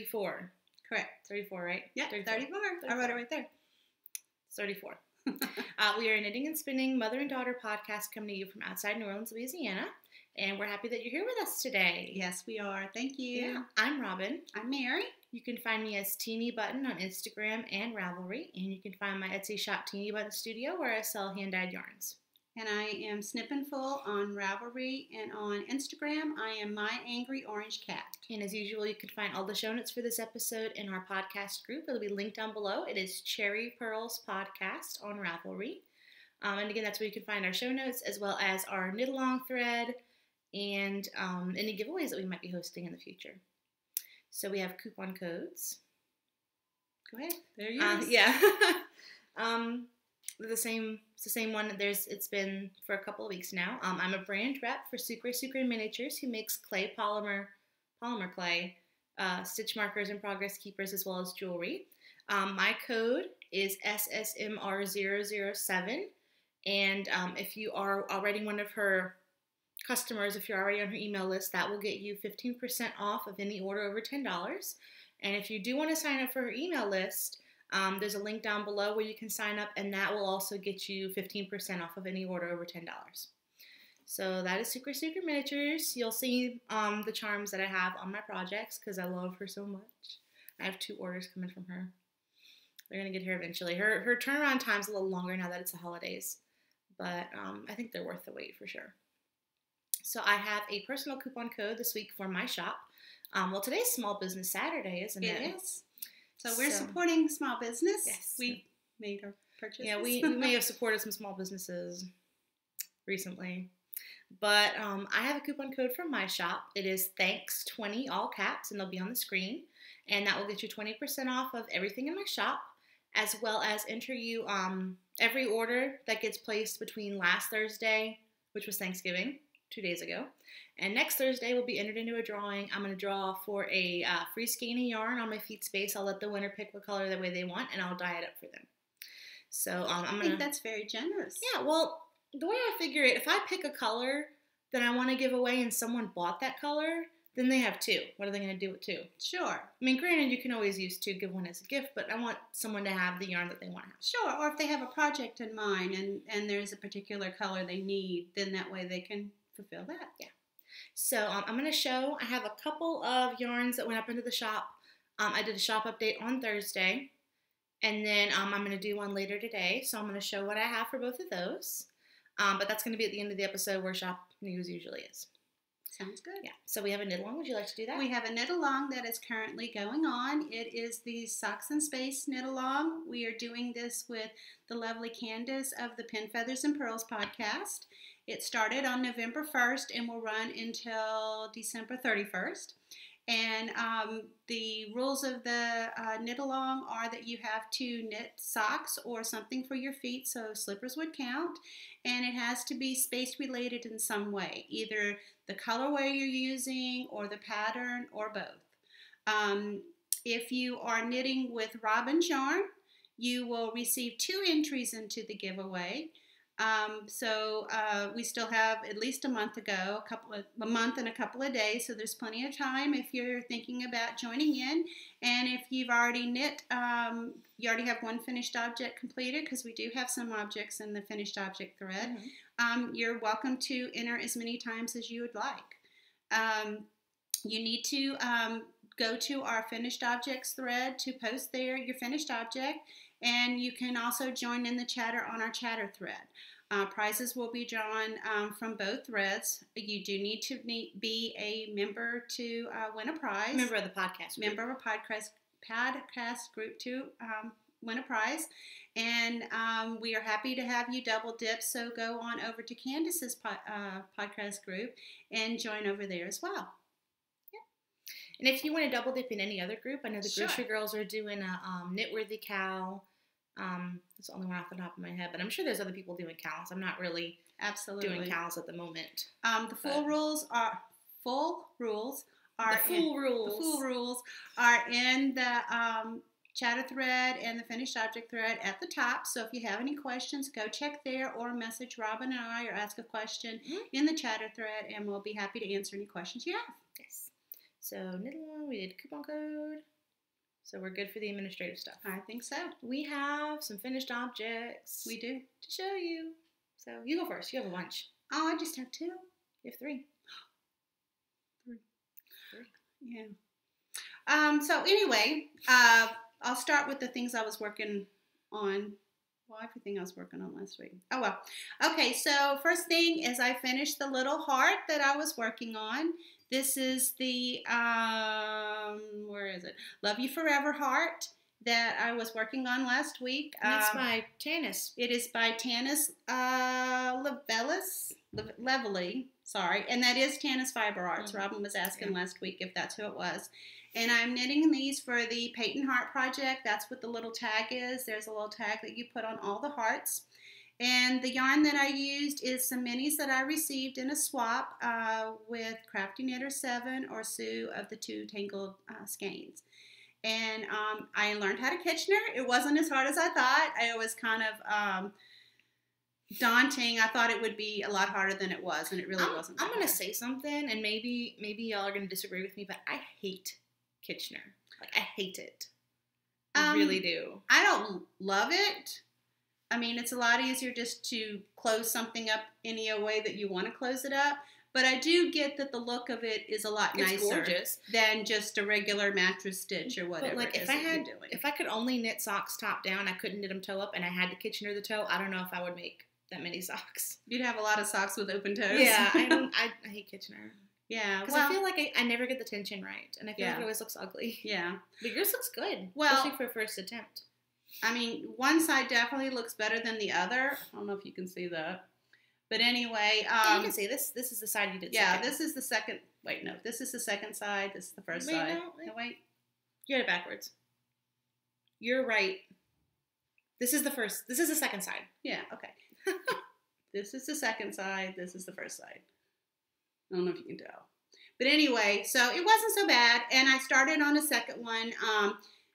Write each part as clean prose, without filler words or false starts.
34. Correct. 34, right? Yeah, 34. I wrote it right there. 34. We are a Knitting and Spinning mother and daughter podcast coming to you from outside New Orleans, Louisiana. And we're happy that you're here with us today. Yes, we are. Thank you. Yeah, I'm Robin. I'm Mary. You can find me as Teeny Button on Instagram and Ravelry. And you can find my Etsy shop, Teeny Button Studio, where I sell hand-dyed yarns. And I am Snippin' Full on Ravelry, and on Instagram, I am My Angry Orange Cat. And as usual, you can find all the show notes for this episode in our podcast group. It'll be linked down below. It is Cherry Purls Podcast on Ravelry. And again, that's where you can find our show notes, as well as our knit-along thread and any giveaways that we might be hosting in the future. So we have coupon codes. Go ahead. There you go. Yeah. It's the same one. It's been for a couple of weeks now. I'm a brand rep for Sucre Miniatures, who makes polymer clay, stitch markers and progress keepers, as well as jewelry. My code is SSMR007, and if you are already one of her customers, if you're already on her email list, that will get you 15% off of any order over $10. And if you do want to sign up for her email list, there's a link down below where you can sign up, and that will also get you 15% off of any order over $10. So that is Sucre Miniatures. You'll see the charms that I have on my projects because I love her so much. I have 2 orders coming from her. They're going to get here eventually. Her turnaround time's a little longer now that it's the holidays, but I think they're worth the wait for sure. So I have a personal coupon code this week for my shop. Well, today's Small Business Saturday, isn't it? It is. So we're supporting small business. Yes. We made our purchases. Yeah, we may have supported some small businesses recently. But I have a coupon code from my shop. It is THANKS20, all caps, and they'll be on the screen. And that will get you 20% off of everything in my shop, as well as enter you every order that gets placed between last Thursday, which was Thanksgiving, 2 days ago, and next Thursday will be entered into a drawing. I'm going to draw for a free skein of yarn on my feet space. I'll let the winner pick what color the way they want, and I'll dye it up for them. So I think that's very generous. Yeah, well, the way I figure it, if I pick a color that I want to give away and someone bought that color, then they have 2. What are they going to do with 2? Sure. I mean, granted, you can always use 2, give one as a gift, but I want someone to have the yarn that they want to have. Sure, or if they have a project in mind and there's a particular color they need, then that way they can fulfill that. Yeah. So I'm going to show, I have a couple of yarns that went up into the shop. I did a shop update on Thursday, and then I'm going to do one later today. So I'm going to show what I have for both of those. But that's going to be at the end of the episode where shop news usually is. Sounds good. Yeah. So we have a knit along. Would you like to do that? We have a knit along that is currently going on. It is the Socks and Space knit along. We are doing this with the lovely Candace of the Pin Feathers and Pearls podcast. It started on November 1st and will run until December 31st. And the rules of the knit along are that you have to knit socks or something for your feet, so slippers would count. And it has to be space related in some way, either the colorway you're using or the pattern or both. If you are knitting with Robin's yarn, you will receive 2 entries into the giveaway. We still have at least a month to go, a month and a couple of days, so there's plenty of time if you're thinking about joining in. And if you've already knit, you already have one finished object completed, because we do have some objects in the finished object thread. Mm-hmm. You're welcome to enter as many times as you would like. You need to go to our finished objects thread to post there your finished object, and you can also join in the chatter on our chatter thread. Prizes will be drawn from both threads. You do need to be a member to win a prize. Member of the podcast group. Member of a podcast group to win a prize. And we are happy to have you double dip, so go on over to Candace's podcast group and join over there as well. And if you want to double dip in any other group, I know the Sure. Grocery Girls are doing a Knitworthy Cow. It's the only one off the top of my head, but I'm sure there's other people doing cows. I'm not really doing cows at the moment. The full rules are in the chatter thread and the finished object thread at the top. So if you have any questions, go check there or message Robin and I or ask a question in the chatter thread, and we'll be happy to answer any questions you have. Yes. So knit along, we did coupon code. So we're good for the administrative stuff. I think so. We have some finished objects. We do. To show you. So you go first. You have a bunch. Oh, I just have 2. You have 3. 3. Yeah. So anyway, I'll start with the things I was working on. Well, everything I was working on last week. Oh, well. Okay, so first thing is I finished the little heart that I was working on. This is the, where is it? Love You Forever heart that I was working on last week. And it's by Tanis. It is by Tanis Levely, sorry. And that is Tanis Fiber Arts. Mm-hmm. Robin was asking last week if that's who it was. And I'm knitting these for the Peyton Heart Project. That's what the little tag is. There's a little tag that you put on all the hearts. And the yarn that I used is some minis that I received in a swap with Crafty Knitter 7 or Sue of the 2 Tangled Skeins. And I learned how to Kitchener. It wasn't as hard as I thought. It was kind of daunting. I thought it would be a lot harder than it was, and it really wasn't. I'm going to say something, and maybe y'all are going to disagree with me, but I hate Kitchener. Like, I hate it. I really do. I don't love it. I mean, it's a lot easier just to close something up any way that you want to close it up. But I do get that the look of it is a lot nicer than just a regular mattress stitch or whatever. But like, if I could only knit socks top down, I couldn't knit them toe up, and I had to Kitchener the toe, I don't know if I would make that many socks. You'd have a lot of socks with open toes. Yeah, I hate Kitchener. Yeah, because I feel like I never get the tension right, and I feel like it always looks ugly. Yeah, but yours looks good. Well, especially for a first attempt. I mean, one side definitely looks better than the other. I don't know if you can see that. But anyway. You can see this. This is the side you did second. This is the second. Wait, no. This is the second side. This is the first side. No, wait. You had it backwards. You're right. This is the first. This is the second side. Yeah, okay. This is the second side. This is the first side. I don't know if you can tell. But anyway, so it wasn't so bad. And I started on a second one.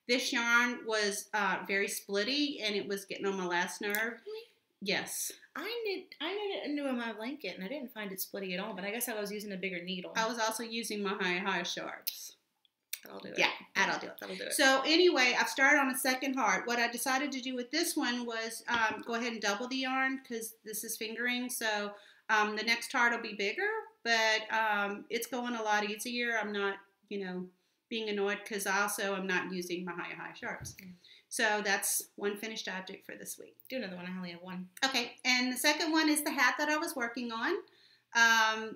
This yarn was very splitty, and it was getting on my last nerve. Really? Yes. I knit it into my blanket, and I didn't find it splitty at all, but I guess I was using a bigger needle. I was also using my high sharps. That'll do it. Yeah, that'll do it. So anyway, I've started on a second heart. What I decided to do with this one was go ahead and double the yarn because this is fingering. So the next heart will be bigger, but it's going a lot easier. I'm not, being annoyed because also I'm not using my high sharps. Mm. So that's one finished object for this week. Do another one. I only have one. Okay, and the second one is the hat that I was working on. I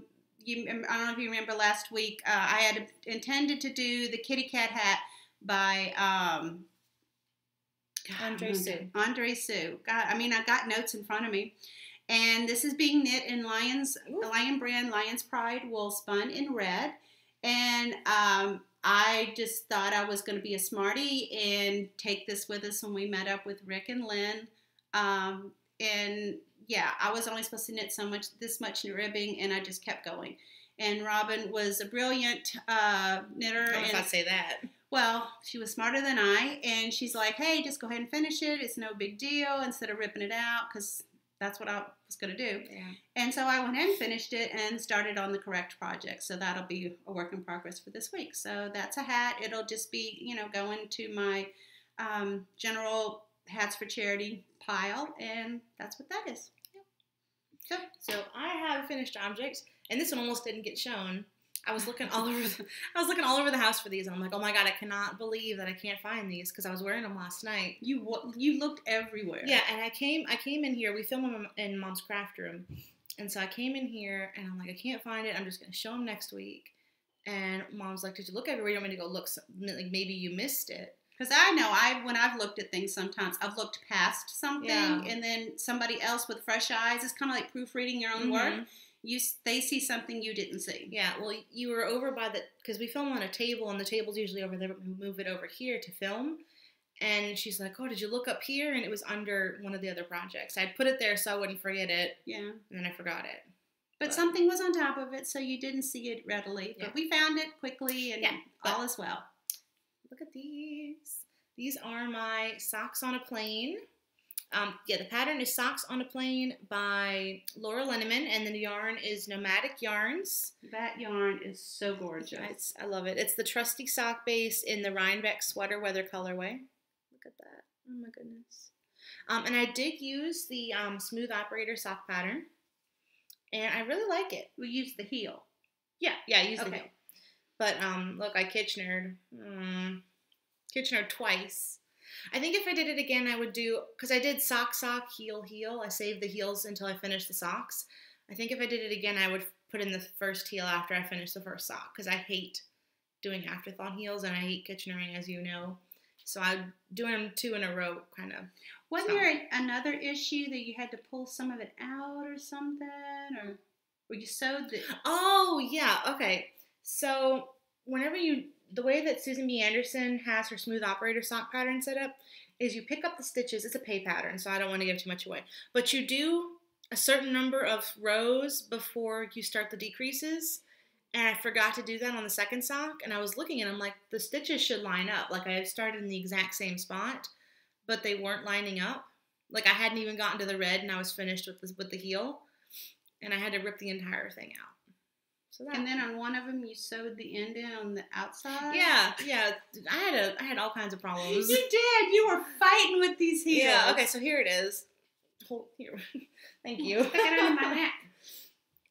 don't know if you remember last week, I had intended to do the kitty cat hat by Andre Sue. God, I mean, I got notes in front of me. And this is being knit in Lion brand Lion's Pride wool spun in red. And I just thought I was going to be a smarty and take this with us when we met up with Rick and Lynn. And yeah, I was only supposed to knit this much ribbing, and I just kept going. And Robin was a brilliant knitter. I don't know if I'd say that. Well, she was smarter than I, and she's like, hey, just go ahead and finish it. It's no big deal, instead of ripping it out, because that's what I was going to do. Yeah. And so I went ahead and finished it and started on the correct project. So that'll be a work in progress for this week. So that's a hat. It'll just be, going to my general hats for charity pile. And that's what that is. Yeah. So I have finished objects, and this one almost didn't get shown. I was looking all over the house for these, and I'm like, oh my god, I cannot believe that I can't find these because I was wearing them last night. You looked everywhere. Yeah, and I came in here. We filmed them in Mom's craft room, and so I came in here, and I'm like, I can't find it. I'm just gonna show them next week. And Mom's like, did you look everywhere? You want me to go look? Like maybe you missed it. Because I know when I've looked at things, sometimes I've looked past something, and then somebody else with fresh eyes. It's kind of like proofreading your own work. They see something you didn't see. Yeah, well, you were over by because we film on a table, and the table's usually over there, but we move it over here to film. And she's like, oh, did you look up here? And it was under one of the other projects. I'd put it there so I wouldn't forget it. Yeah. And then I forgot it. But something was on top of it, so you didn't see it readily. Yeah. But we found it quickly, and all is well. Look at these. These are my socks on a plane. Yeah, the pattern is Socks on a Plane by Laura Linneman, and the yarn is Nomadic Yarns. That yarn is so gorgeous. I love it. It's the trusty sock base in the Rhinebeck sweater weather colorway. Look at that. Oh my goodness. And I did use the Smooth Operator sock pattern, and I really like it. We use the heel. Yeah, I use the heel. But look, I Kitchenered twice. I think if I did it again, I would do, because I did sock, heel. I saved the heels until I finished the socks. I think if I did it again, I would put in the first heel after I finished the first sock, because I hate doing afterthought heels, and I hate Kitchenering, as you know. So I'm doing them 2 in a row, kind of. Wasn't there another issue that you had to pull some of it out or something? Or you sewed the... Oh, yeah. Okay. So whenever the way that Susan B. Anderson has her Smooth Operator sock pattern set up is you pick up the stitches. It's a pay pattern, so I don't want to give too much away. But you do a certain number of rows before you start the decreases. And I forgot to do that on the second sock. And I was looking and I'm like, the stitches should line up. Like I had started in the exact same spot, but they weren't lining up. Like I hadn't even gotten to the red and I was finished with the heel. And I had to rip the entire thing out. So and then on one of them, you sewed the end in on the outside? Yeah. I had all kinds of problems. You did. You were fighting with these heels. Yeah, okay, so here it is. Hold here. Thank you. Stick it on my neck.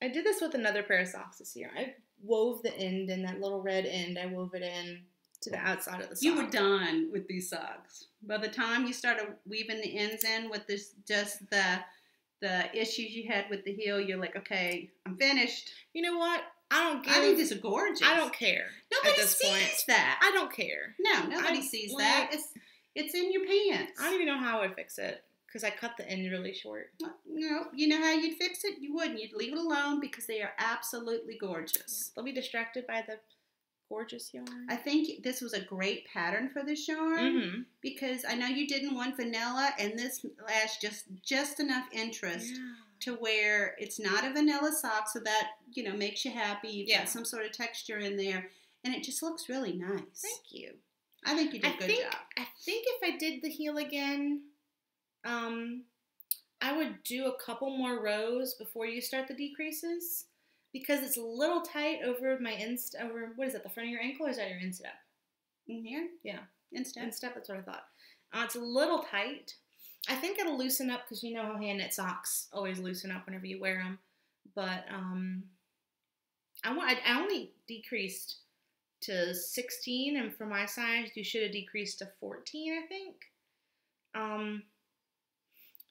I did this with another pair of socks this year. I wove the end, and that little red end, I wove it in to the outside of the sock. You were done with these socks. By the time you started weaving the ends in with this, just the issues you had with the heel, you're like, okay, I'm finished. You know what? I think these are gorgeous. I don't care. Nobody sees that. I don't care. No, nobody sees that. It's in your pants. I don't even know how I would fix it because I cut the end really short. No, you know how you'd fix it? You wouldn't. You'd leave it alone because they are absolutely gorgeous. Yeah. They'll be distracted by the gorgeous yarn. I think this was a great pattern for this yarn because I know you didn't want vanilla, and this has just enough interest to where it's not a vanilla sock, so that, you know, makes you happy. You've got some sort of texture in there, and it just looks really nice. Thank you. I think you did a good job. I think if I did the heel again, I would do a couple more rows before you start the decreases because it's a little tight over my over, what is that, the front of your ankle, or is that your instep? In here? Yeah. Instep, that's what I thought. It's a little tight. I think it'll loosen up because you know how hand knit socks always loosen up whenever you wear them. But I only decreased to 16, and for my size, you should have decreased to 14, I think.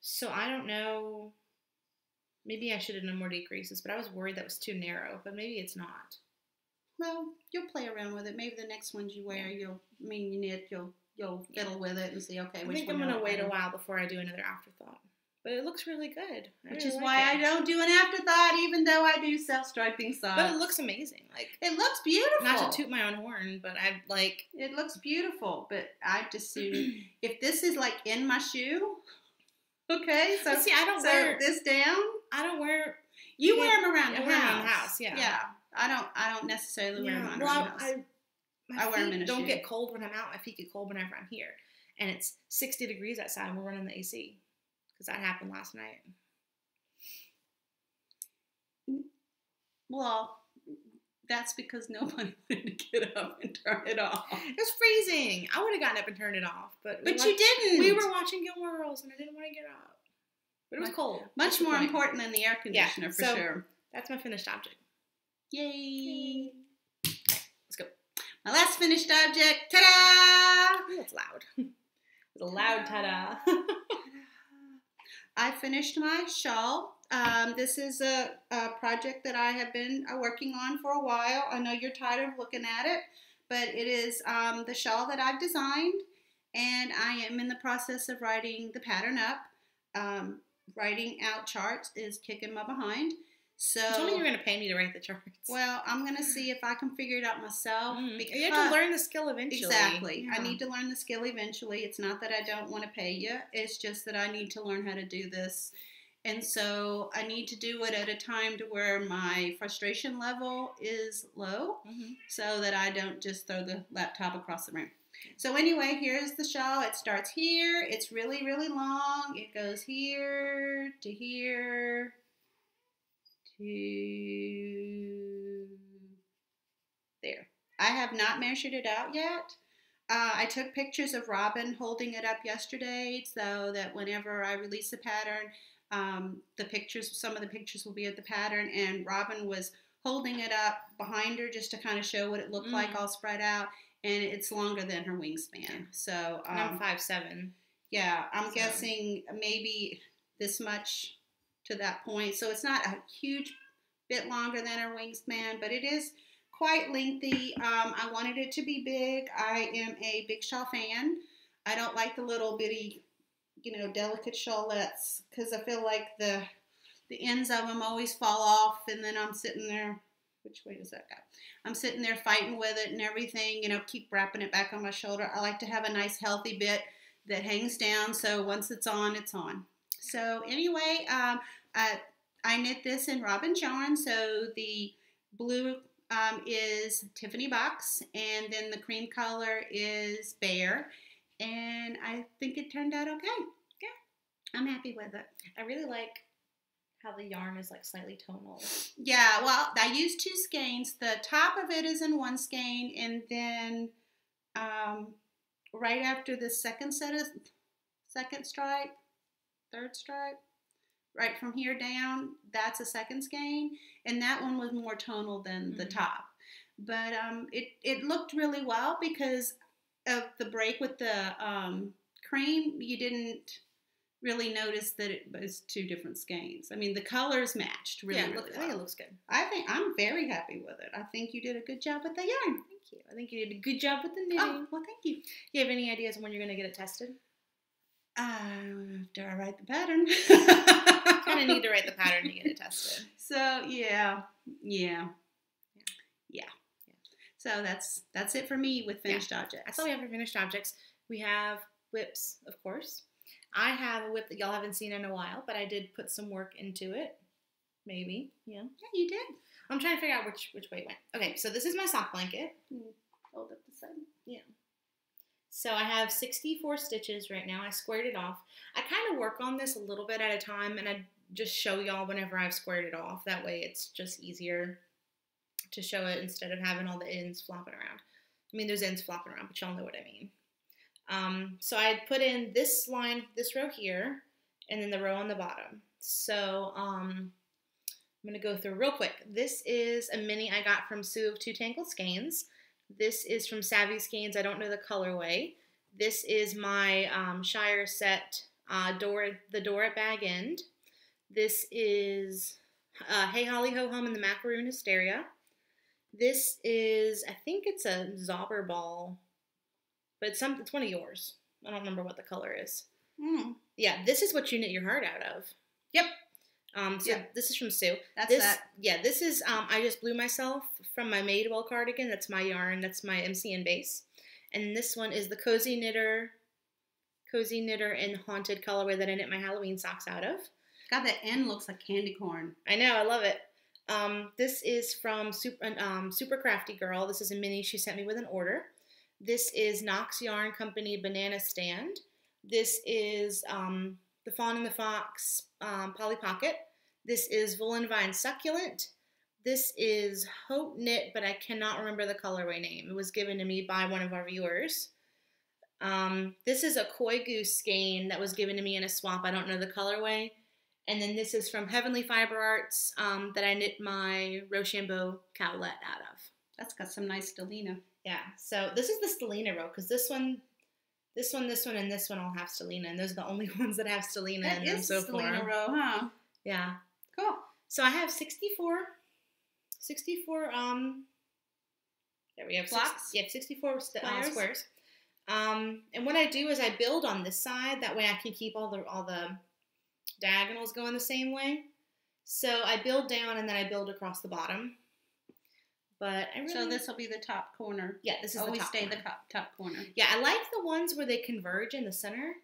So I don't know. Maybe I should have done more decreases, but I was worried that was too narrow. But maybe it's not. Well, you'll play around with it. Maybe the next ones you wear, you knit, you'll fiddle with it and see, okay, which one. I think I'm going to wait a while before I do another afterthought. But it looks really good. Which is why I don't do an afterthought, even though I do self-striping socks. But it looks amazing. Like, it looks beautiful. Not to toot my own horn, but I like... It looks beautiful, but I just assume if this is like in my shoe, okay, so see, I don't wear this down. I don't wear... You wear them around the house. Yeah. Yeah. I don't necessarily wear them around the house. I wear them in a shoe. Don't get cold when I'm out. My feet get cold whenever I'm here. And it's 60 degrees outside and we're running the AC. Because that happened last night. Well, that's because nobody wanted to get up and turn it off. It was freezing. I would have gotten up and turned it off. But you didn't. We were watching Gilmore Girls and I didn't want to get up. But it was cold. Much more important than the air conditioner, for sure. That's my finished object. Yay. Let's go. My last finished object. Ta-da! Oh, that's loud. It was a loud ta-da. I finished my shawl. This is a project that I have been working on for a while. I know you're tired of looking at it, but it is the shawl that I've designed, and I am in the process of writing the pattern up. Writing out charts is kicking my behind. So you told me you were going to pay me to write the charts. Well, I'm going to see if I can figure it out myself. Because you have to learn the skill eventually. Exactly. Yeah. I need to learn the skill eventually. It's not that I don't want to pay you. It's just that I need to learn how to do this. And so I need to do it at a time to where my frustration level is low so that I don't just throw the laptop across the room. So anyway, here's the shawl. It starts here. It's really, really long. It goes here to here to there. I have not measured it out yet. I took pictures of Robin holding it up yesterday so that whenever I release the pattern, some of the pictures will be of the pattern, and Robin was holding it up behind her just to kind of show what it looked like all spread out, and it's longer than her wingspan. So and I'm 5'7". Yeah, I'm guessing maybe this much to that point. So it's not a huge bit longer than her wingspan, but it is quite lengthy. I wanted it to be big. I am a big shawl fan. I don't like the little bitty, delicate shawlettes because I feel like the ends of them always fall off, and then I'm sitting there. Which way does that go? I'm sitting there fighting with it and everything, keep wrapping it back on my shoulder. I like to have a nice healthy bit that hangs down, so once it's on, it's on. So anyway, I knit this in Robin's yarn. So the blue is Tiffany box, and then the cream color is Bear, and I think it turned out okay. Yeah, I'm happy with it. I really like how the yarn is like slightly tonal. Yeah, well, I used 2 skeins. The top of it is in 1 skein, and then right after the second stripe, third stripe, right from here down, that's a second skein, and that one was more tonal than the top. But it looked really well because of the break with the cream. You didn't really notice that it was 2 different skeins. I mean, the colors matched really, really well. I think it looks good. I think I'm very happy with it. I think you did a good job with the yarn. Thank you. I think you did a good job with the knitting. Oh, well, thank you. You have any ideas on when you're going to get it tested? After I write the pattern. Kind of need to write the pattern to get it tested. So, yeah. So that's it for me with finished objects. That's all we have for finished objects. We have whips, of course. I have a whip that y'all haven't seen in a while, but I did put some work into it. Maybe. Yeah. Yeah, you did. I'm trying to figure out which way it went. Okay, so this is my sock blanket. Hold up the side. Yeah. So I have 64 stitches right now. I squared it off. I kind of work on this a little bit at a time, and I just show y'all whenever I've squared it off. That way it's just easier to show it instead of having all the ends flopping around. I mean, there's ends flopping around, but y'all know what I mean. So I put in this line, this row here, and then the row on the bottom. So I'm going to go through real quick. This is a mini I got from Sue of Two Tangled Skeins. This is from Savvy Skeins. I don't know the colorway. This is my Shire set the door at bag end. This is Hey Holly Ho Hum and the Macaroon Hysteria. This is, I think it's a Zauber ball, but it's one of yours. I don't remember what the color is. Yeah, this is what you knit your heart out of. Yep. This is from Sue. That. Yeah, this is, I just blew myself from my Madewell cardigan. That's my yarn. That's my MCN base. And this one is the Cozy Knitter in Haunted colorway that I knit my Halloween socks out of. God, that end looks like candy corn. I know, I love it. This is from Super Crafty Girl. This is a mini she sent me with an order. This is Knox Yarn Company Banana Stand. This is the Fawn and the Fox Polly Pocket. This is Woolen Vine Succulent. This is Hope Knit, but I cannot remember the colorway name. It was given to me by one of our viewers. This is a Koi Goose skein that was given to me in a swap. I don't know the colorway. And then this is from Heavenly Fiber Arts that I knit my Rochambeau cowlet out of. That's got some nice stellina. Yeah, so this is the stellina row because this one, and this one all have stellina, and those are the only ones that have stellina in them so far. That is stellina row, huh? Yeah. Cool. So I have 64, there we have blocks? 64 squares. And what I do is I build on this side, that way I can keep all the diagonals going the same way. So I build down and then I build across the bottom. But so this will be the top corner. Yeah, this is always the top stay corner. The top corner. Yeah, I like the ones where they converge in the center,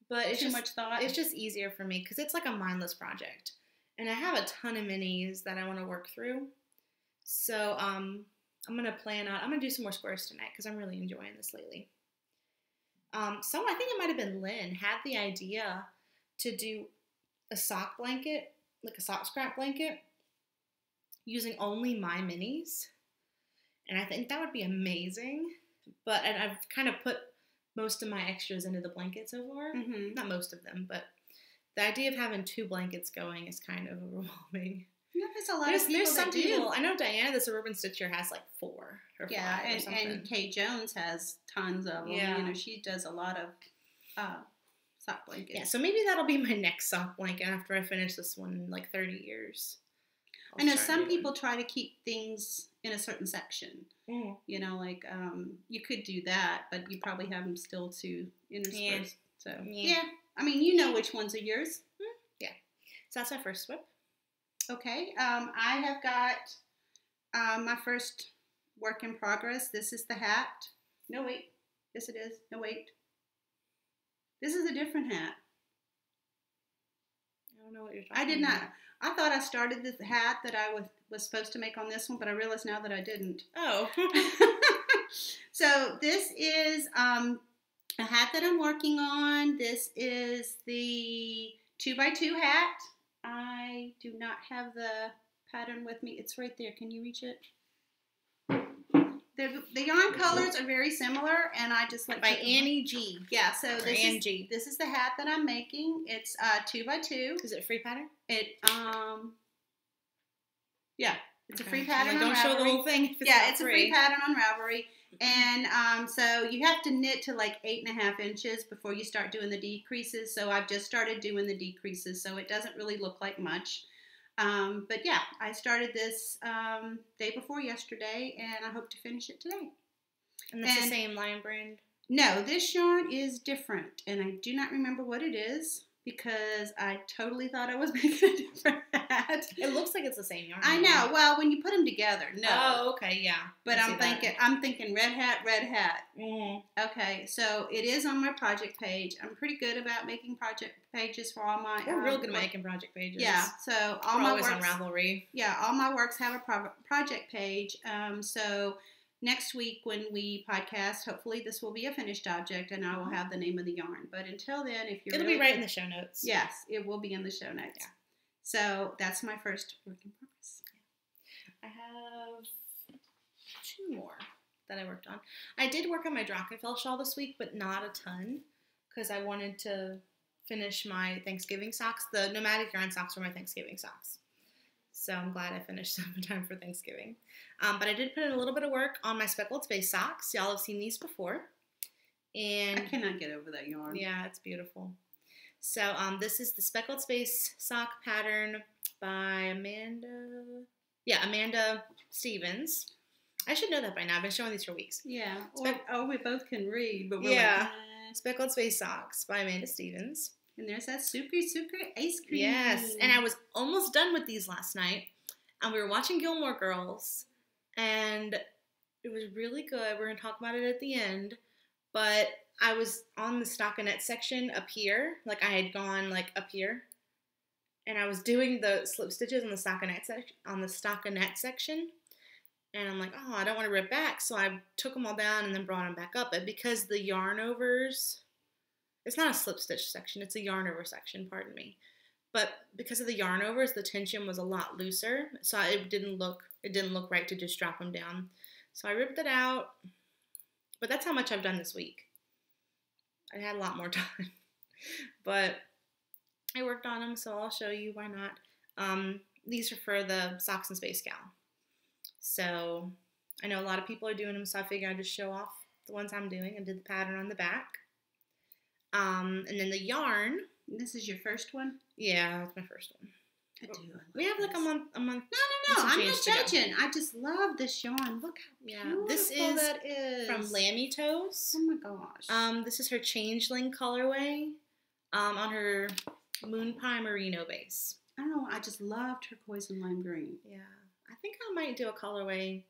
but it's too much thought. It's just easier for me because it's like a mindless project, and I have a ton of minis that I want to work through. So I'm gonna plan out. I'm gonna do some more squares tonight because I'm really enjoying this lately. Someone, I think it might have been Lynn, had the idea to do a sock blanket, like a sock scrap blanket, using only my minis. And I think that would be amazing. But and I've kind of put most of my extras into the blankets so far. Mm-hmm. Not most of them, but the idea of having 2 blankets going is kind of overwhelming. Yeah, there's a lot of people There's some that do. people. I know Diana, the Suburban Stitcher, has like 4 or 5 or something. And Kay Jones has tons of them. Yeah. You know, she does a lot of sock blankets. Yeah, so maybe that'll be my next sock blanket after I finish this one in like 30 years. I know some people try to keep things in a certain section. Mm. You know, like you could do that, but you probably have them still to intersperse. Yeah. So yeah, I mean, you know which ones are yours. Yeah. So that's my first whip. Okay. I have got my first work in progress. This is the hat. No, wait. Yes, it is. No, wait. This is a different hat. I don't know what you're talking about. I did not. I thought I started this hat that I was supposed to make on this one, but I realized now that I didn't. Oh. So this is a hat that I'm working on. This is the 2x2 hat. I do not have the pattern with me. It's right there. Can you reach it? The yarn colors are very similar, and I just like by Annie G. Yeah, so G. This is the hat that I'm making. It's 2x2. Is it a free pattern? Yeah, it's Okay. a free pattern. Like, on don't show the Ravelry. whole thing. If it's Yeah, not it's a free pattern on Ravelry, and so you have to knit to like 8.5 inches before you start doing the decreases. So I've just started doing the decreases, so it doesn't really look like much. But yeah, I started this day before yesterday, and I hope to finish it today. And that's the same Lion brand? No, this yarn is different, and I do not remember what it is because I totally thought I was making a different hat. It looks like it's the same yarn. I know. Well, when you put them together, no. Oh, okay, yeah. But I'm thinking red hat, red hat. Mm. Okay, so it is on my project page. I'm pretty good about making project pages for all my. We're real good at making project pages. Yeah, so all We're my always works, on Ravelry. Yeah, all my works have a project page. So next week when we podcast, hopefully this will be a finished object, and I will have the name of the yarn. But until then, if you're it'll be right in the show notes. Yes, it will be in the show notes. Yeah. So that's my first work in progress. I have 2 more that I worked on. I did work on my Drachenfell shawl this week, but not a ton, because I wanted to finish my Thanksgiving socks. The nomadic yarn socks were my Thanksgiving socks. So I'm glad I finished them in time for Thanksgiving. But I did put in a little bit of work on my Speckled Space socks. Y'all have seen these before. And I cannot get over that yarn. Yeah, it's beautiful. So this is the Speckled Space sock pattern by Amanda Stevens. I should know that by now. I've been showing these for weeks. Yeah. We both can read, but we're Speckled Space socks by Amanda Stevens. And there's that Sucre ice cream. Yes, and I was almost done with these last night, and we were watching Gilmore Girls, and it was really good. We're going to talk about it at the end, but I was on the stockinette section up here, like I had gone like up here, and I was doing the slip stitches on the stockinette section, and I'm like, oh, I don't want to rip back, so I took them all down and then brought them back up, but because the yarn overs, it's not a slip stitch section, it's a yarn over section, pardon me. But because of the yarn overs, the tension was a lot looser, so it didn't look right to just drop them down. So I ripped it out, but that's how much I've done this week. I had a lot more time, but I worked on them, so I'll show you, why not. These are for the Socks and Space Gal. So I know a lot of people are doing them, so I figured I'd just show off the ones I'm doing and did the pattern on the back. And then the yarn. This is your first one? Yeah, that's my first one. I do. We have like a month. No. I'm not judging. I just love this yarn. Look how beautiful this that is. From Lammy Toes. Oh my gosh. This is her Changeling colorway. On her Moon Pie Merino base. I don't know. I just love turquoise and lime green. Yeah, I think I might do a colorway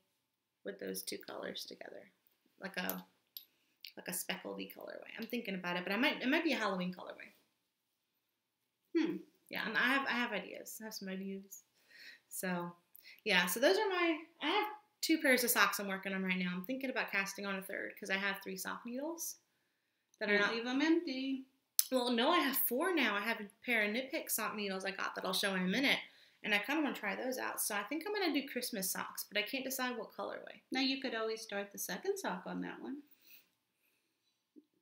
with those 2 colors together, like a speckledy colorway. I'm thinking about it, but it might be a Halloween colorway. Yeah, and I have ideas. I have some ideas. So, yeah, so those are I have 2 pairs of socks I'm working on right now. I'm thinking about casting on a third because I have 3 sock needles. that are not. Leave them empty. Well, no, I have 4 now. I have a pair of Knit Pick sock needles I got that I'll show in a minute. And I kind of want to try those out. So I think I'm going to do Christmas socks, but I can't decide what colorway. Now, you could always start the second sock on that one.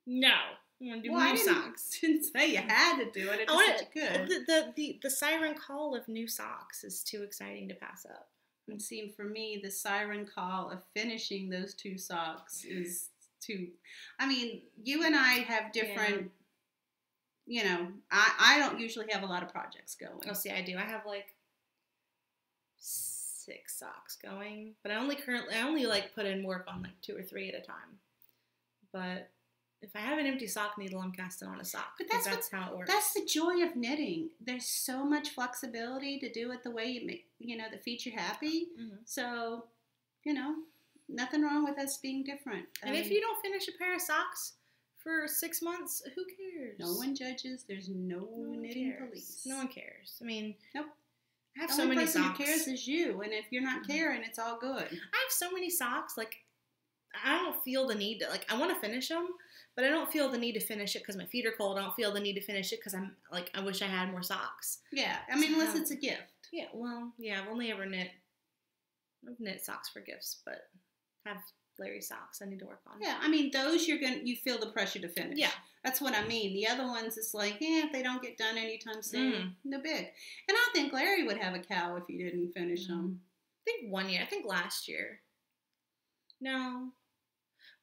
No. I want to do new socks. Didn't say you had to do it. It just said you could. The siren call of new socks is too exciting to pass up. It seemed for me the siren call of finishing those 2 socks is too. I mean, you and I have different. You know, I don't usually have a lot of projects going. Oh, see, I do. I have like 6 socks going, but I only like put in work on like 2 or 3 at a time. But if I have an empty sock needle, I'm casting on a sock. But that's how it works. That's the joy of knitting. There's so much flexibility to do it the way you make, that feet you happy. Mm-hmm. So, nothing wrong with us being different. And if you don't finish a pair of socks for 6 months, who cares? No one judges. There's no knitting police. No one cares. I mean, nope. I have so many socks. The only person who cares is you, and if you're not caring, it's all good. I have so many socks. Like, I don't feel the need to, I want to finish them, but I don't feel the need to finish it because my feet are cold. I don't feel the need to finish it because I'm like, I wish I had more socks. Yeah, I mean, unless it's a gift. Yeah, well, yeah, I've only ever knit socks for gifts, but have Larry socks I need to work on. Yeah, I mean, those you feel the pressure to finish. Yeah. That's what I mean. The other ones, it's like, if they don't get done anytime soon, no big. And I think Larry would have a cow if you didn't finish them. I think last year. No.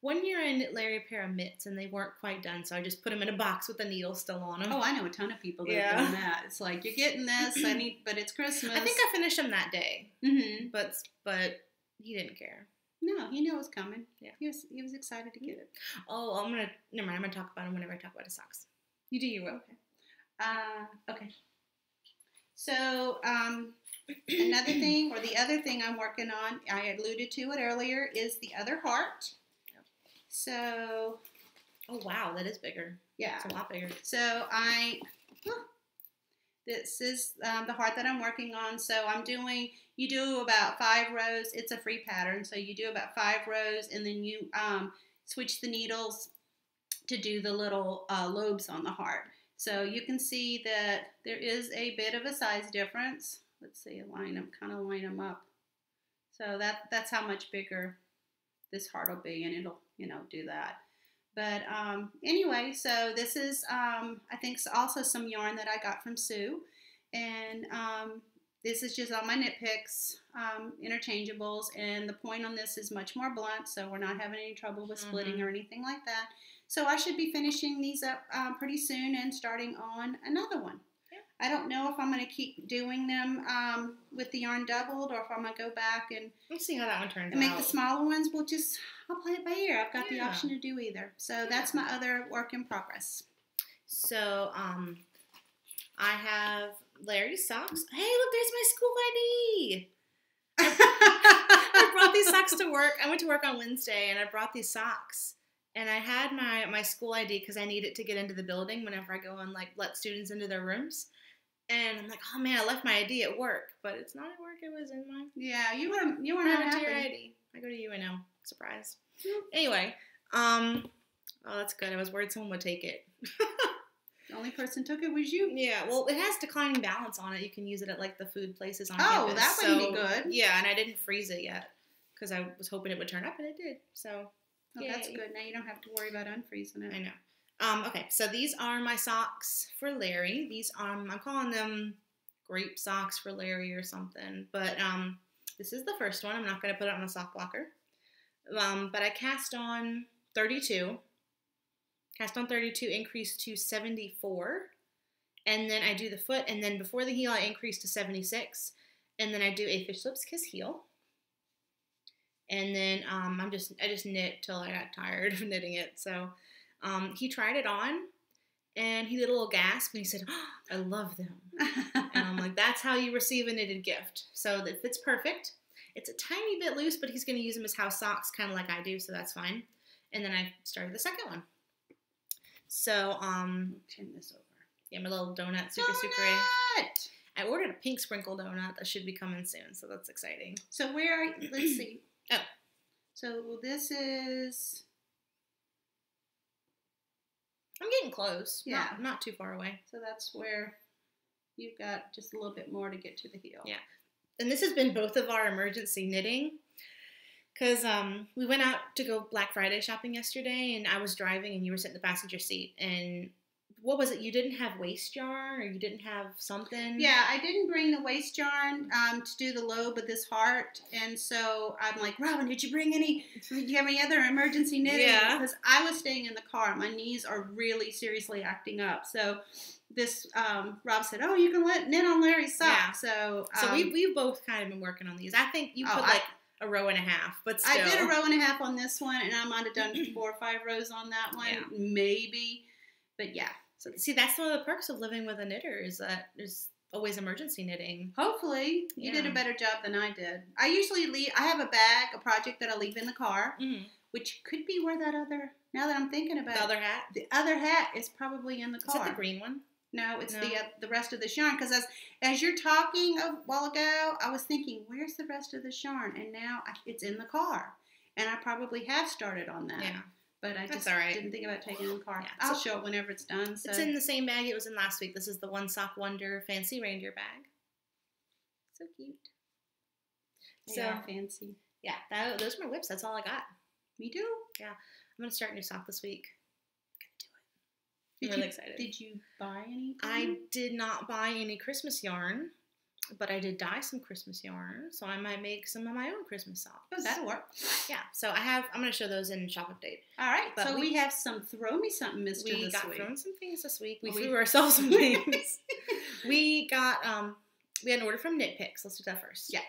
1 year I knit Larry a pair of mitts and they weren't quite done, so I just put them in a box with the needle still on them. Oh, I know a ton of people that have done that. It's like, you're getting this, but it's Christmas. I think I finished them that day. Mm-hmm. But he didn't care. No, he knew it was coming. Yeah. He was excited to get it. Oh, never mind, I'm going to talk about him whenever I talk about his socks. You do your will. Okay. So, another thing, or the other thing I'm working on, I alluded to it earlier, is the other heart. So. Oh, wow, that is bigger. Yeah. It's a lot bigger. So, this is the heart that I'm working on. So, you do about 5 rows. It's a free pattern. So, you do about 5 rows, and then you switch the needles to do the little lobes on the heart. So, you can see that there is a bit of a size difference. Let's see, line them up. So, that's how much bigger this heart will be, and it'll, do that. But anyway, so this is, I think, also some yarn that I got from Sue. And this is just all my Knit Picks, interchangeables. And the point on this is much more blunt, so we're not having any trouble with splitting or anything like that. So I should be finishing these up pretty soon and starting on another one. Yeah. I don't know if I'm going to keep doing them with the yarn doubled, or if I'm going to go back and let's see how that one turns out. And make the smaller ones. I'll play it by ear. I've got the option to do either. So that's my other work in progress. So I have Larry's socks. Hey, look, there's my school ID. I brought these socks to work. I went to work on Wednesday, and I brought these socks. And I had my school ID because I need it to get into the building whenever I go and let students into their rooms. And I'm like, oh man, I left my ID at work, but it's not at work. It was in my. Yeah, you were not happy. ID. I go to UNO. Surprise. Anyway, oh, that's good. I was worried someone would take it. The only person took it was you. Yeah, well, it has declining balance on it. You can use it at the food places on campus. Oh, that would be good. Yeah, and I didn't freeze it yet because I was hoping it would turn up, and it did. So. Oh, that's good. Now you don't have to worry about unfreezing it. I know. Okay, so these are my socks for Larry. These I'm calling them grape socks for Larry or something. But this is the first one. I'm not going to put it on a sock blocker. But I cast on 32. Cast on 32, increase to 74. And then I do the foot, and then before the heel, I increase to 76. And then I do a fish lips kiss heel. And then I just knit till I got tired of knitting it. So he tried it on, and he did a little gasp, and he said, oh, I love them. And I'm like, that's how you receive a knitted gift. So it fits perfect. It's a tiny bit loose, but he's going to use them as house socks, kind of like I do, so that's fine. And then I started the second one. So turn this over. Yeah, my little donut, Sucre. I ordered a pink sprinkle donut that should be coming soon, so that's exciting. So where are you? Let's see. Oh. So this is I'm getting close. Yeah. Not too far away. So that's where you've got just a little bit more to get to the heel. Yeah. And this has been both of our emergency knitting. Because we went out to go Black Friday shopping yesterday, and I was driving, and you were sitting in the passenger seat. And what was it? You didn't have waist yarn, or you didn't have something? Yeah, I didn't bring the waist yarn to do the lobe of this heart. And so I'm like, Robin, did you bring any? Do you have any other emergency knitting? Yeah. Because I was staying in the car. My knees are really seriously acting up. So this, Rob said, oh, you can knit on Larry's sock. Yeah. So we've both kind of been working on these. I think you put a row and a half, but still. I did a row and a half on this one, and I might have done 4 or 5 rows on that one, maybe. But yeah. So see, that's one of the perks of living with a knitter is that there's always emergency knitting. Hopefully, you did a better job than I did. I usually I have a bag, a project that I leave in the car, which could be where that other. Now that I'm thinking about the other hat, the other hat is probably in the car. Is it the green one? No, it's the rest of the yarn. Because as you're talking a while ago, I was thinking, where's the rest of the yarn? And now it's in the car. And I probably have started on that. Yeah. But I just didn't think about taking it in the car. Yeah, I'll show it whenever it's done. So. It's in the same bag it was in last week. This is the One Sock Wonder Fancy Reindeer bag. So cute. They are fancy. Yeah, those are my whips. That's all I got. Me too. Yeah. I'm going to start a new sock this week. I'm really excited. Did you buy anything? I did not buy any Christmas yarn, but I did dye some Christmas yarn, so I might make some of my own Christmas socks. Oh, that'll work. Yeah, so I'm going to show those in Shop Update. All right, but so we have some Throw Me Something Mister this week. We got thrown some things this week. We threw ourselves some things. We got, we had an order from Knit Picks. Let's do that first. Yeah.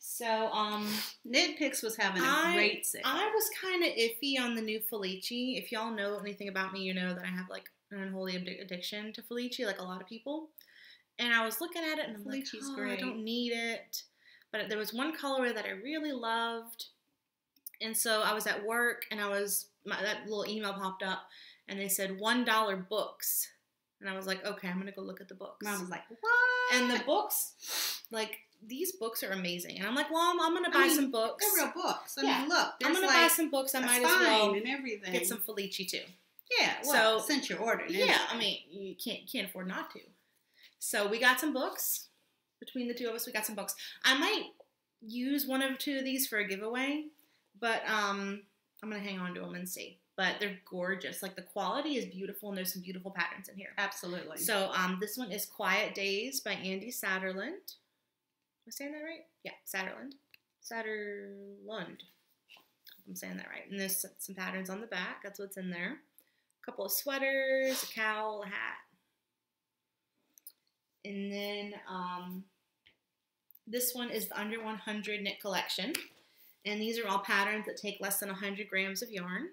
So, Knit Picks was having a great sale. I was kind of iffy on the new Felici. If y'all know anything about me, you know that I have like an unholy addiction to Felici, like a lot of people. And I was looking at it and I'm Felici's like, great. I don't need it. But there was one colorway that I really loved. And so I was at work and that little email popped up and they said $1 books. And I was like, okay, I'm going to go look at the books. Mom was like, what? And the books, like, these books are amazing. And I'm like, well, I'm going to buy some books. They're real books. I mean, look. I'm going to buy some books. I might as well and everything. get some Felici too. Yeah, well, since you're ordering. Yeah, I mean, you can't afford not to. So we got some books. Between the two of us, we got some books. I might use one or two of these for a giveaway, but I'm going to hang on to them and see. But they're gorgeous. Like, the quality is beautiful, and there's some beautiful patterns in here. Absolutely. So this one is Quiet Days by Andy Satterlund. Am I saying that right? Yeah, Satterlund. Satterlund. I'm saying that right. And there's some patterns on the back. That's what's in there. A couple of sweaters, a cowl, a hat. And then this one is the Under 100 Knit Collection. And these are all patterns that take less than 100 grams of yarn.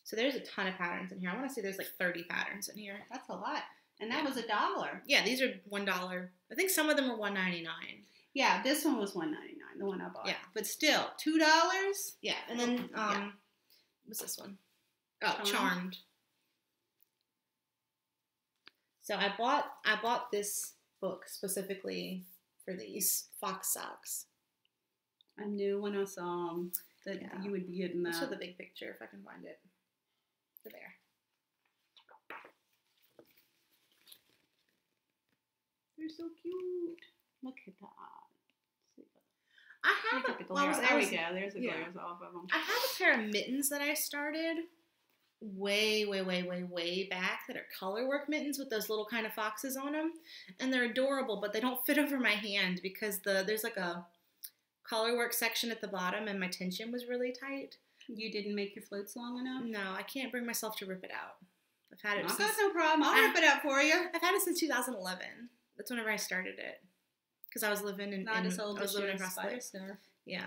So there's a ton of patterns in here. I want to say there's like 30 patterns in here. That's a lot. And that was $1. Yeah, these are $1. I think some of them are $1.99. Yeah, this one was $1.99, the one I bought. Yeah. But still, $2? Yeah, and then, what's this one? Oh, Charmed. So I bought this book specifically for these fox socks. I knew when I saw them that you would be getting that. I'll show the big picture if I can find it. They're there. They're so cute. Look at that. I have there we go. There's the glares off of them. I have a pair of mittens that I started way back that are colorwork mittens with those little kind of foxes on them, and they're adorable, but they don't fit over my hand because there's like a colorwork section at the bottom, and my tension was really tight. You didn't make your floats long enough? No, I can't bring myself to rip it out. I've had it. I've got no problem. I'll rip it out for you. I've had it since 2011. That's whenever I started it. Because I was living in as old as living across the place. Yeah,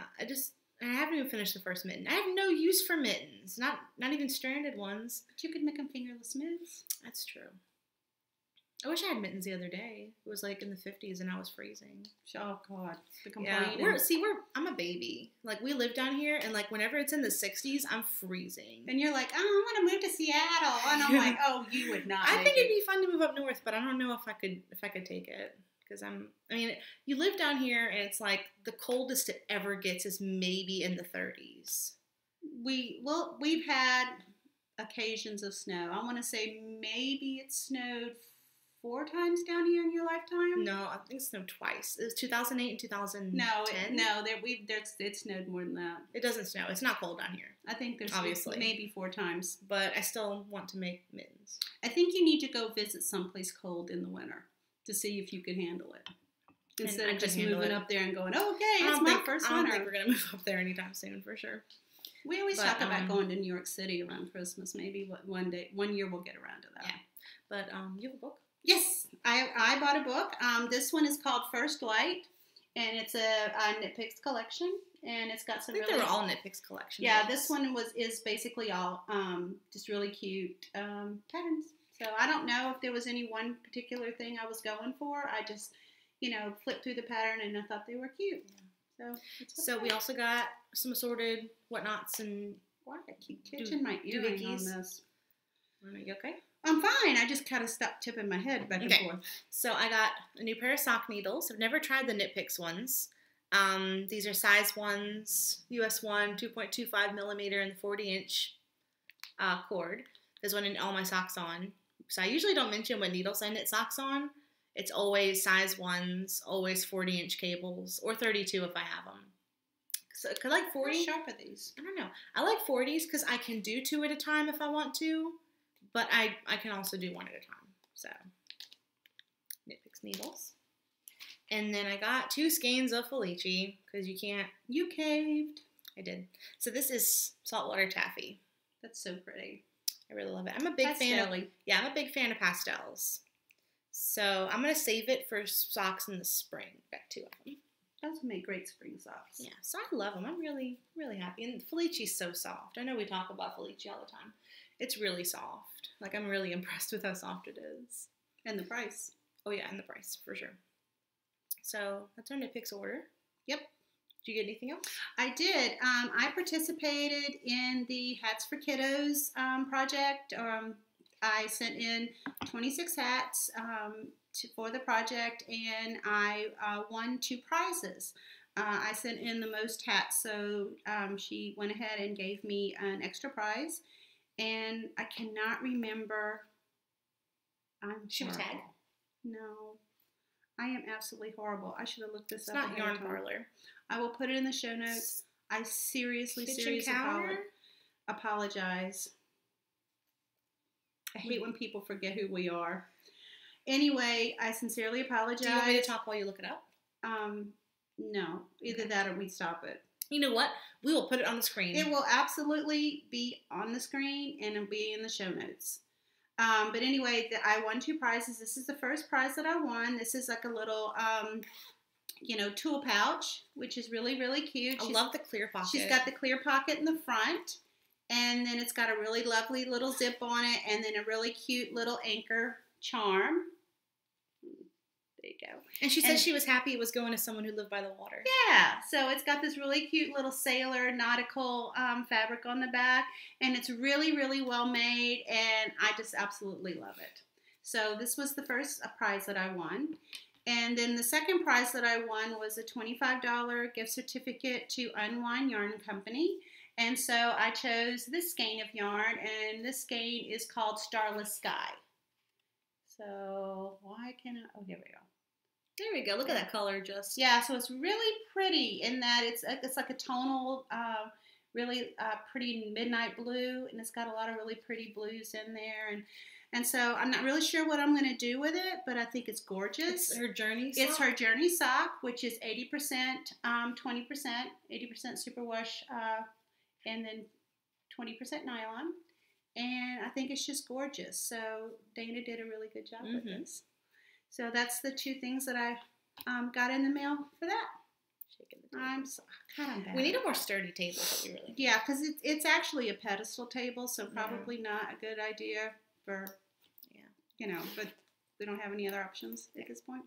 I haven't even finished the first mitten. I have no use for mittens, not even stranded ones. But you could make them fingerless mitts. That's true. I wish I had mittens the other day. It was like in the 50s and I was freezing. Oh God, the complaining. Yeah, I'm a baby. Like, we live down here, and like whenever it's in the 60s, I'm freezing. And you're like, oh, I want to move to Seattle, and I'm like, oh, you would not. I think it'd be fun to move up north, but I don't know if I could take it. Because you live down here, and it's like the coldest it ever gets is maybe in the 30s. We've had occasions of snow. I want to say maybe it snowed 4 times down here in your lifetime. No, I think it snowed twice. It was 2008 and 2010. No, it snowed more than that. It doesn't snow. It's not cold down here. I think there's obviously maybe 4 times. But I still want to make mittens. I think you need to go visit someplace cold in the winter to see if you can handle it. Instead of just moving up there and going, oh, okay, it's my first winter. I don't think we're going to move up there anytime soon, for sure. We always talk about going to New York City around Christmas. Maybe one year we'll get around to that. Yeah. But you have a book? Yes, I bought a book. This one is called First Light, and it's a Nitpicks collection, and it's got some. I think they were all Nitpicks collections. Yeah, this one is basically all just really cute patterns. So I don't know if there was any one particular thing I was going for. I just, flipped through the pattern and I thought they were cute. Yeah. So we also got some assorted whatnots and why I keep catching my earring on this. Are you okay? I'm fine. I just kind of stopped tipping my head back and forth. So I got a new pair of sock needles. I've never tried the Knitpicks ones. These are size ones, US 1, 2.25 millimeter, and the 40-inch cord. There's one in all my socks on. So I usually don't mention what needles I knit socks on. It's always size ones, always 40-inch cables, or 32 if I have them. So, cause I like 40. How sharp are these? I don't know. I like 40s because I can do 2 at a time if I want to. But I can also do 1 at a time. So, Knitpicks needles. And then I got 2 skeins of Felici because you can't. You caved. I did. So this is saltwater taffy. That's so pretty. I really love it. I'm a big fan of pastels. So I'm going to save it for socks in the spring. Got 2 of them. Those make great spring socks. Yeah, so I love them. I'm really, really happy. And Felici's so soft. I know we talk about Felici all the time. It's really soft. Like, I'm really impressed with how soft it is. And the price. Oh, yeah, and the price, for sure. So, that's our Knitpicks order. Yep. Did you get anything else? I did. I participated in the Hats for Kiddos project. I sent in 26 hats for the project, and I won 2 prizes. I sent in the most hats, so she went ahead and gave me an extra prize. And I cannot remember. She was tag? No. I am absolutely horrible. I should have looked this up. It's not Yarn Parlor. I will put it in the show notes. I seriously apologize. I hate when people forget who we are. Anyway, I sincerely apologize. Do you want me to talk while you look it up? No. Either that or we stop it. You know what? We will put it on the screen. It will absolutely be on the screen, and it'll be in the show notes. But anyway, I won 2 prizes. This is the first prize that I won. This is like a little, tool pouch, which is really, really cute. I love the clear pocket. She's got the clear pocket in the front, and then it's got a really lovely little zip on it, and then a really cute little anchor charm. There you go. And she said she was happy it was going to someone who lived by the water. Yeah. So it's got this really cute little sailor nautical fabric on the back. And it's really, really well made. And I just absolutely love it. So this was the first prize that I won. And then the second prize that I won was a $25 gift certificate to Unwind Yarn Company. And so I chose this skein of yarn. And this skein is called Starless Sky. So why can't I? Oh, here we go. There we go. Look at that color just. Yeah, so it's really pretty in that it's like a tonal, really pretty midnight blue, and it's got a lot of really pretty blues in there. And so I'm not really sure what I'm going to do with it, but I think it's gorgeous. It's her journey sock? It's her journey sock, which is 80%, 20%, 80% superwash, and then 20% nylon. And I think it's just gorgeous. So Dana did a really good job with this. So that's the 2 things that I got in the mail for that. I'm so kind of bad. We need a more sturdy table. Yeah, because it's actually a pedestal table, so probably not a good idea for, but we don't have any other options at this point.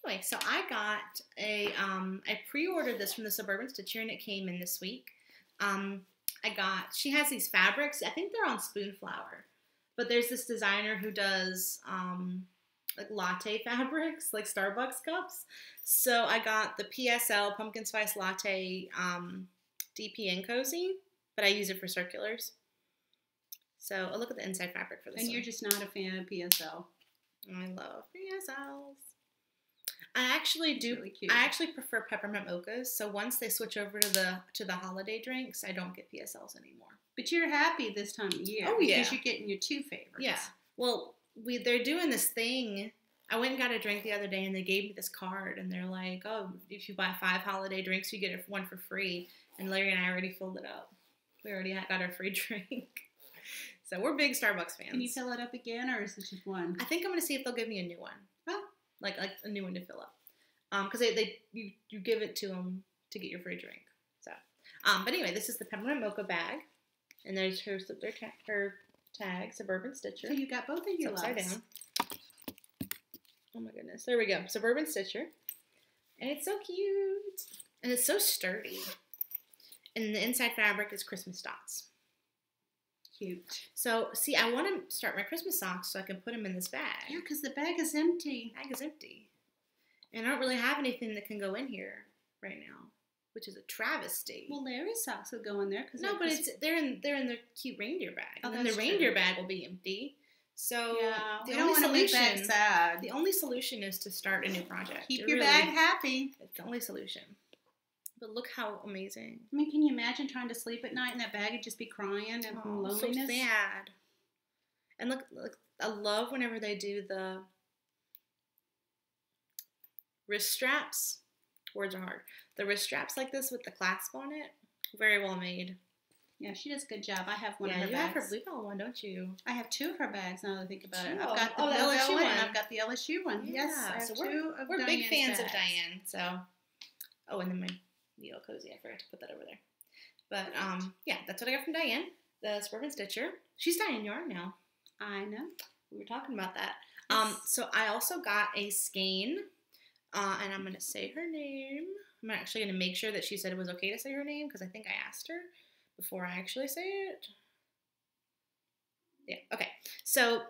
Anyway, so I got I pre-ordered this from the Suburban Stitcher, and it came in this week. She has these fabrics. I think they're on Spoonflower, but there's this designer who does like latte fabrics, like Starbucks cups. So I got the PSL Pumpkin Spice Latte DPN Cozy, but I use it for circulars. So, look at the inside fabric for this And one. you're just not a fan of PSL. I love PSLs. I actually do. Really cute. I actually prefer peppermint mochas. So once they switch over to the holiday drinks, I don't get PSLs anymore. But you're happy this time of year. Oh, because you're getting your 2 favorites. Yeah. Well, they're doing this thing. I went and got a drink the other day, and they gave me this card, and they're like, "Oh, if you buy 5 holiday drinks, you get one for free." And Larry and I already filled it up. We already got our free drink. So we're big Starbucks fans. Can you fill it up again, or is it just one? I think I'm gonna see if they'll give me a new one. Oh, like a new one to fill up. Because you give it to them to get your free drink. So, but anyway, this is the peppermint mocha bag, and there's her tag, Suburban Stitcher. so you got both of your It's upside loves. down. Oh my goodness, there we go, Suburban Stitcher, and it's so cute, and it's so sturdy, and the inside fabric is Christmas dots. Cute. So, see, I want to start my Christmas socks so I can put them in this bag. Yeah, because the bag is empty. The bag is empty. And I don't really have anything that can go in here right now, which is a travesty. Well, Larry's socks will go in there. No, but they're in their cute reindeer bag. Oh, And then the that's reindeer true. bag will be empty. So Yeah, the we don't only want to make solution bag sad. the only solution is to start a new project. Keep It your really- bag happy. It's the only solution. But look how amazing. I mean, can you imagine trying to sleep at night and that bag would just be crying and from loneliness? So sad. And look, I love whenever they do the wrist straps. Words are hard. The wrist straps like this with the clasp on it. Very well made. Yeah, she does a good job. I have one of Yeah, her you have bags. her Bluebell one, don't you? I have 2 of her bags now that I think about it. Two. I've got the Oh, the Bluebell LSU one one. and I've got the LSU one. Yes, I have so 2 of we're big Diane's fans of bags. Diane. So, oh, and then my Neo Cozy. I forgot to put that over there. But yeah, that's what I got from Diane, the Suburban Stitcher. She's Diane Yarn now. I know. We were talking about that. Yes. So I also got a skein, and I'm gonna say her name. I'm actually gonna make sure that she said it was okay to say her name because I think I asked her before I actually say it. Yeah, okay. So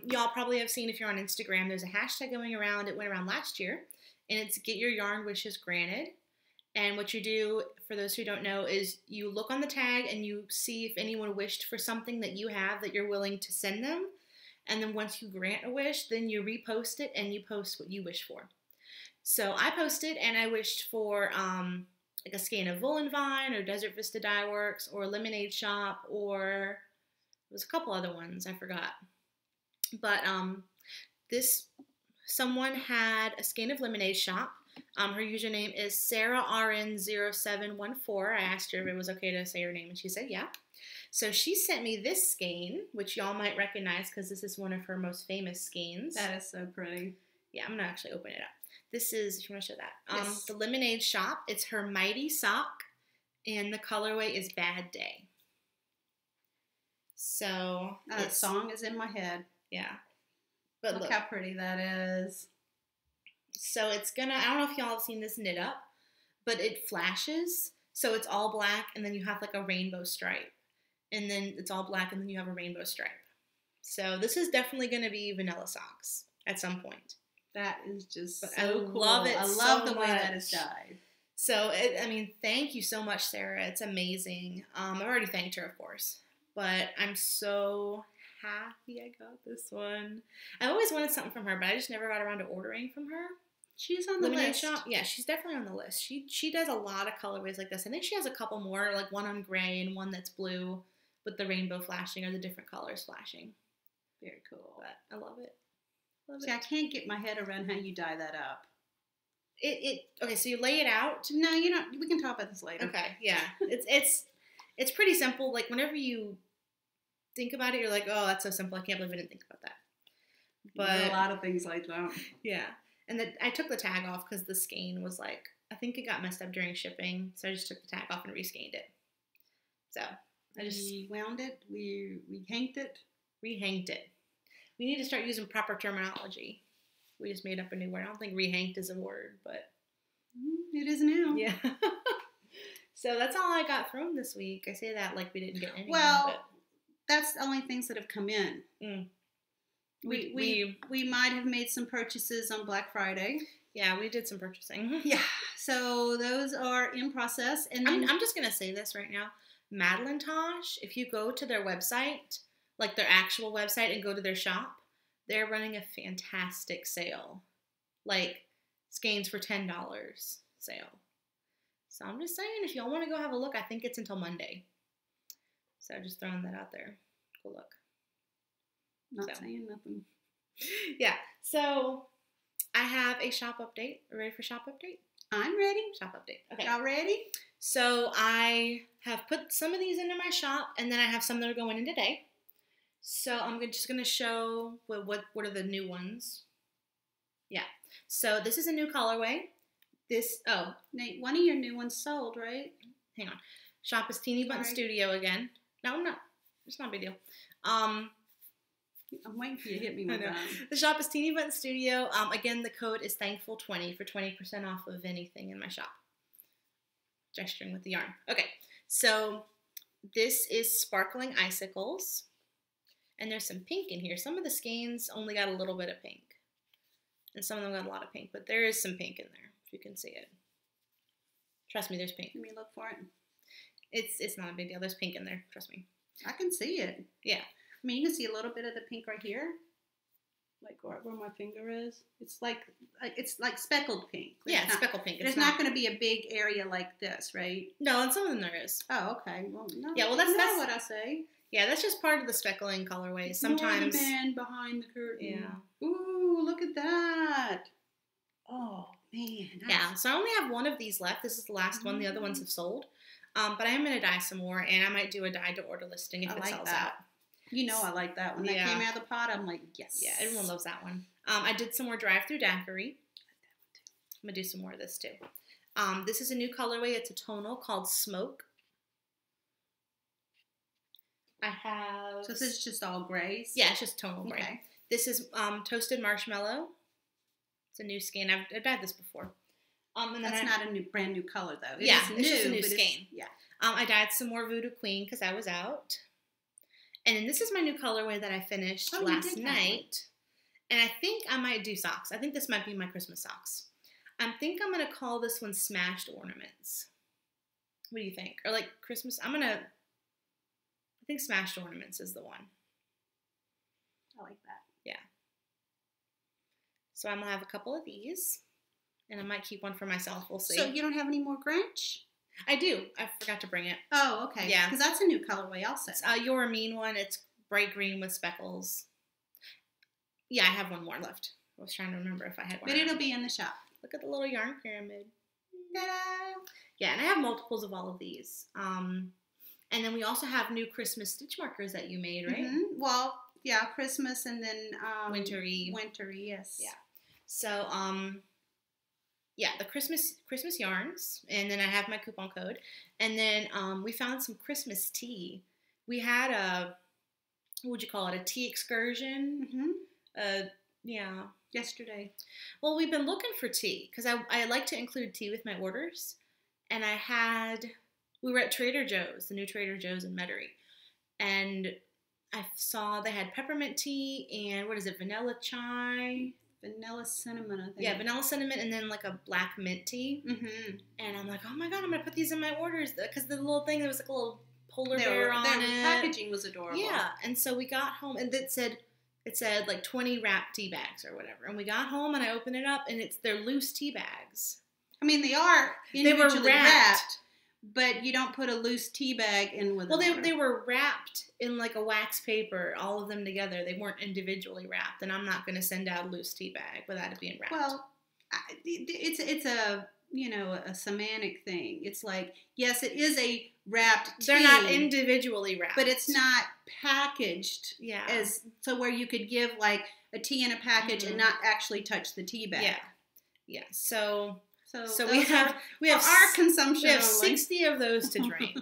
y'all probably have seen if you're on Instagram, there's a hashtag going around. It went around last year, and it's Get Your Yarn Wishes Granted. And what you do, for those who don't know, is you look on the tag and you see if anyone wished for something that you have that you're willing to send them. And then once you grant a wish, then you repost it and you post what you wish for. So I posted and I wished for like a skein of Woolen Vine or Desert Vista Dye Works or Lemonade Shop, or there was a couple other ones I forgot. But someone had a skein of Lemonade Shop. Her username is SarahRN0714. I asked her if it was okay to say her name, and she said yeah. So she sent me this skein, which y'all might recognize because this is one of her most famous skeins. That is so pretty. Yeah, I'm going to actually open it up. This is, if you want to show that, Yes. the Lemonade Shop. It's her Mighty Sock, and the colorway is Bad Day. So That song is in my head. Yeah. But Look how pretty that is. So it's gonna, I don't know if y'all have seen this knit up, but it flashes. So it's all black, and then you have like a rainbow stripe. And then it's all black, and then you have a rainbow stripe. So this is definitely going to be vanilla socks at some point. That is just But so I cool. love it I so love the way that much. is dyed. So, thank you so much, Sarah. It's amazing. I've already thanked her, of course. But I'm so happy I got this one. I've always wanted something from her, but I just never got around to ordering from her. She's on the Lemonade list. Shop, yeah, she's definitely on the list. She does a lot of colorways like this. I think she has a couple more, like one on gray and one that's blue with the rainbow flashing or the different colors flashing. Very cool. But I love it. Love See, I it. can't get my head around how you dye that up. Okay, so you lay it out. No, you don't. We can talk about this later. Okay, yeah. It's pretty simple. Like whenever you think about it, you're like, oh, that's so simple. I can't believe I didn't think about that. There's But a lot of things like that. yeah. And I took the tag off because the skein was like, I think it got messed up during shipping, so I just took the tag off and reskeined it. So I just We wound it. We hanged it. rehanged it. We need to start using proper terminology. We just made up a new word. I don't think rehanged is a word, but It is now. yeah. So that's all I got thrown this week. I say that like we didn't get any. Well, that's the only things that have come in. Mm. We might have made some purchases on Black Friday. Yeah, we did some purchasing. Yeah. So those are in process. And then I'm just going to say this right now. Madeline Tosh, if you go to their website, like their actual website and go to their shop, they're running a fantastic sale. Like skeins for $10 sale. So I'm just saying, if y'all want to go have a look, I think it's until Monday. So just throwing that out there. Go look. Not saying nothing. Yeah. So I have a shop update. Are you ready for shop update? I'm ready. Shop update. Okay. Y'all ready? So I have put some of these into my shop, and then I have some that are going in today. So I'm just going to show what are the new ones. Yeah. So this is a new colorway. Nate, one of your new ones sold, right? Hang on. Shop is Teeny Button Studio again. No, I'm not. It's not a big deal. I'm waiting for you to hit me with that. The shop is Teeny Button Studio. Again, the code is Thankful20 for 20% off of anything in my shop. Gesturing with the yarn. Okay, so this is Sparkling Icicles. And there's some pink in here. Some of the skeins only got a little bit of pink. And some of them got a lot of pink. But there is some pink in there, if you can see it. Trust me, there's pink. Let me look for it. It's not a big deal. There's pink in there. Trust me. I can see it. Yeah. I mean, you can see a little bit of the pink right here. Like right where my finger is. It's like speckled pink. Yeah, it's speckled pink. There's not going to be a big area like this, right? No, and some of them there is. Oh, okay. Well, no. Yeah, well, that's what I say. Yeah, that's just part of the speckling colorways. Sometimes. You're the man behind the curtain. Yeah. Ooh, look at that. Oh, man. Yeah, so I only have one of these left. This is the last one. The other ones have sold. But I am going to dye some more, and I might do a dye-to-order listing if it sells out. You know I like that. When that came out of the pot, I'm like, yes. Yeah, everyone loves that one. I did some more drive-through daiquiri. I'm going to do some more of this, too. This is a new colorway. It's a tonal called Smoke. I have... So this is just all grays? Yeah, it's just tonal gray. Okay. This is Toasted Marshmallow. It's a new skein. I've dyed this before. And then That's not a brand new color, though. It's just a new skein. Yeah. I dyed some more Voodoo Queen because I was out. And then this is my new colorway that I finished last night. And I think I might do socks. I think this might be my Christmas socks. I think I'm going to call this one Smashed Ornaments. What do you think? Or like Christmas? I think Smashed Ornaments is the one. I like that. Yeah. So I'm going to have a couple of these. And I might keep one for myself. We'll see. So you don't have any more Grinch? I do. I forgot to bring it. Oh, okay. Yeah. Because that's a new colorway also. It's You're a Mean one. It's bright green with speckles. Yeah, I have one more left. I was trying to remember if I had one. But it'll be in the shop. Look at the little yarn pyramid. Ta-da! Yeah, and I have multiples of all of these. And then we also have new Christmas stitch markers that you made, right? Mm-hmm. Well, yeah, Christmas and then... Wintry. Wintry, yes. Yeah. So, yeah, the Christmas yarns, and then I have my coupon code, and then we found some Christmas tea. We had what would you call it, a tea excursion? Mm-hmm. Yeah. Yesterday. Well, we've been looking for tea, because I like to include tea with my orders, and we were at Trader Joe's, the new Trader Joe's in Metairie, and I saw they had peppermint tea, and what is it, vanilla chai? Vanilla cinnamon, I think. Yeah, vanilla cinnamon and then like a black mint tea. Mm-hmm. And I'm like, oh my God, I'm going to put these in my orders. Because the little thing, there was like a little polar bear on it. The packaging was adorable. Yeah, and so we got home and it said like 20 wrapped tea bags or whatever. And we got home and I opened it up and they're loose tea bags. I mean, they are individually they were wrapped. But you don't put a loose tea bag in with them. Well, they were wrapped in like a wax paper, all of them together. They weren't individually wrapped, and I'm not going to send out a loose tea bag without it being wrapped. Well, it's a semantic thing. It's like, yes, it is a wrapped tea. They're not individually wrapped. But it's not packaged so where you could give like a tea in a package and not actually touch the tea bag. Yeah. Yeah. So we have our consumption. We have 60 of those to drink.